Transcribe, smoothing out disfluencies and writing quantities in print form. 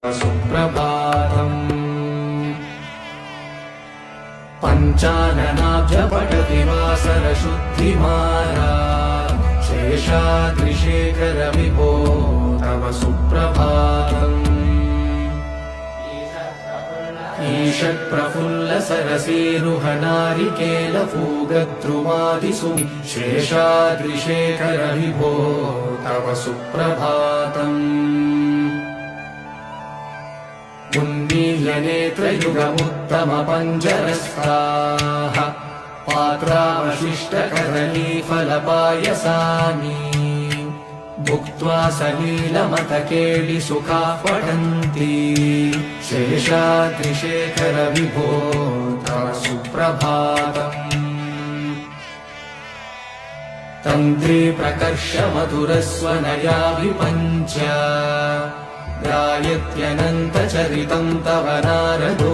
सुप्रभातम् पञ्चाननाब्जपटति वासरशुद्धिमाला शेषाद्रिशेखर विभो तव सुप्रभातम् ईषत्प्रफुल्लसरसीरुहनारिकेलपूगद्रुमादिसु शेषाद्रिशेखर विभो तव सुप्रभातम् उन्मीलनेत्रयुगमुत्तमपञ्जरस्थाः पात्रावशिष्टकदलीफलपायसानि भुक्त्वा सलीलमतकेलिसुखाः पठन्ति शेषाद्रिशेखर विभो तव सुप्रभातम् तन्त्री प्रकर्ष मधुरस्वनया विपञ्च गायत्यनन्तचरितं तव नारदो